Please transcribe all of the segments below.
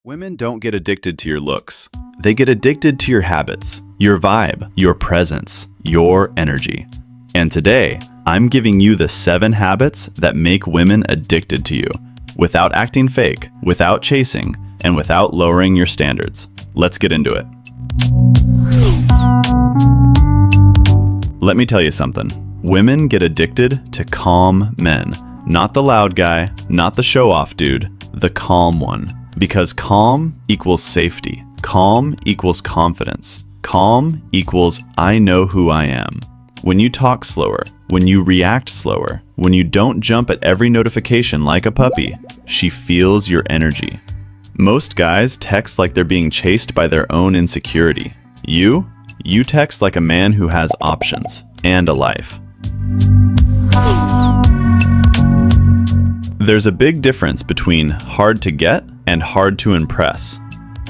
Women don't get addicted to your looks. They get addicted to your habits, your vibe, your presence, your energy. And today, I'm giving you the 7 habits that make women addicted to you, without acting fake, without chasing, and without lowering your standards. Let's get into it. Let me tell you something. Women get addicted to calm men. Not the loud guy, not the show-off dude, the calm one. Because calm equals safety. Calm equals confidence. Calm equals I know who I am. When you talk slower, when you react slower, when you don't jump at every notification like a puppy, she feels your energy. Most guys text like they're being chased by their own insecurity. You text like a man who has options and a life. There's a big difference between hard to get and hard to impress.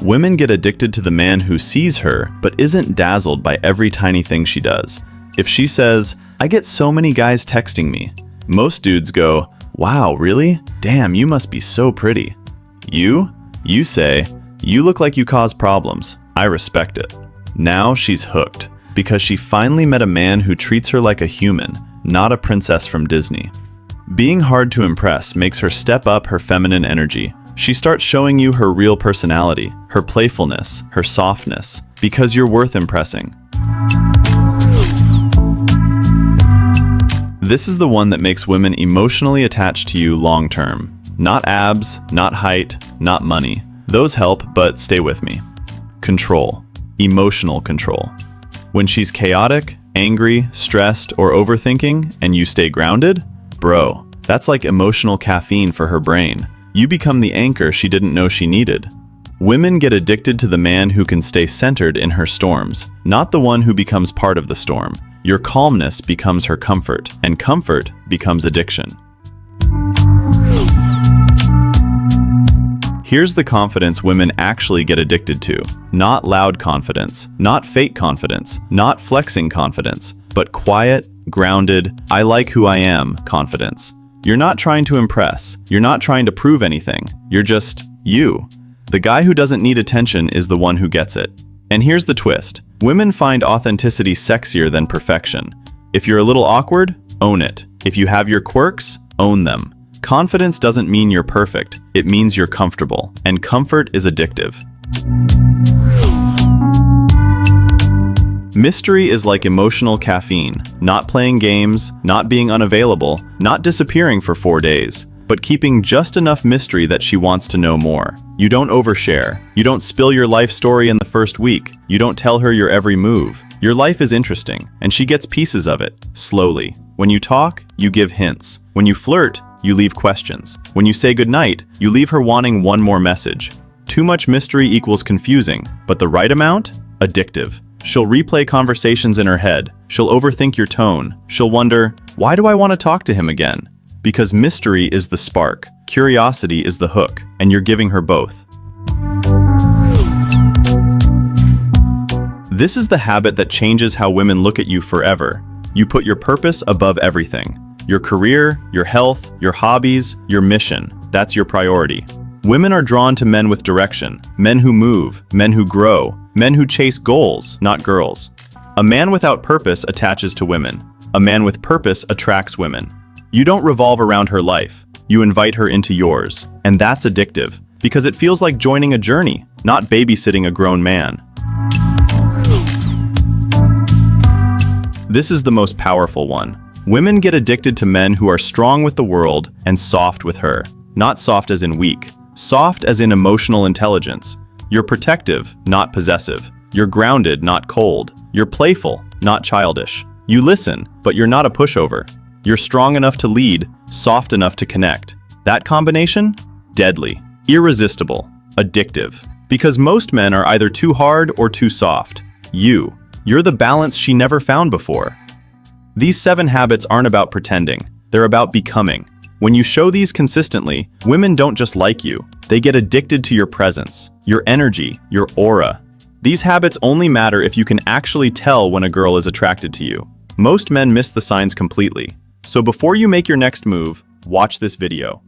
Women get addicted to the man who sees her but isn't dazzled by every tiny thing she does. If she says, "I get so many guys texting me," most dudes go, "Wow, really? Damn, you must be so pretty." You say, "You look like you cause problems. I respect it." Now she's hooked because she finally met a man who treats her like a human, not a princess from Disney. Being hard to impress makes her step up her feminine energy. She starts showing you her real personality, her playfulness, her softness, because you're worth impressing. This is the one that makes women emotionally attached to you long term. Not abs, not height, not money. Those help, but stay with me. Control. Emotional control. When she's chaotic, angry, stressed, or overthinking, and you stay grounded, bro, that's like emotional caffeine for her brain. You become the anchor she didn't know she needed. Women get addicted to the man who can stay centered in her storms, not the one who becomes part of the storm. Your calmness becomes her comfort, and comfort becomes addiction. Here's the confidence women actually get addicted to. Not loud confidence, not fake confidence, not flexing confidence, but quiet, grounded, I like who I am confidence. You're not trying to impress. You're not trying to prove anything. You're just you. The guy who doesn't need attention is the one who gets it. And here's the twist. Women find authenticity sexier than perfection. If you're a little awkward, own it. If you have your quirks, own them. Confidence doesn't mean you're perfect. It means you're comfortable. And comfort is addictive. Mystery is like emotional caffeine, not playing games, not being unavailable, not disappearing for 4 days, but keeping just enough mystery that she wants to know more. You don't overshare. You don't spill your life story in the first week. You don't tell her your every move. Your life is interesting, and she gets pieces of it, slowly. When you talk, you give hints. When you flirt, you leave questions. When you say goodnight, you leave her wanting one more message. Too much mystery equals confusing, but the right amount? Addictive. She'll replay conversations in her head. She'll overthink your tone. She'll wonder, why do I want to talk to him again? Because mystery is the spark, curiosity is the hook, and you're giving her both. This is the habit that changes how women look at you forever. You put your purpose above everything. Your career, your health, your hobbies, your mission. That's your priority. Women are drawn to men with direction, men who move, men who grow, men who chase goals, not girls. A man without purpose attaches to women. A man with purpose attracts women. You don't revolve around her life. You invite her into yours. And that's addictive, because it feels like joining a journey, not babysitting a grown man. This is the most powerful one. Women get addicted to men who are strong with the world and soft with her. Not soft as in weak. Soft as in emotional intelligence. You're protective, not possessive. You're grounded, not cold. You're playful, not childish. You listen, but you're not a pushover. You're strong enough to lead, soft enough to connect. That combination? Deadly, irresistible, addictive. Because most men are either too hard or too soft. You're the balance she never found before. These 7 habits aren't about pretending. They're about becoming. When you show these consistently, women don't just like you. They get addicted to your presence, your energy, your aura. These habits only matter if you can actually tell when a girl is attracted to you. Most men miss the signs completely. So before you make your next move, watch this video.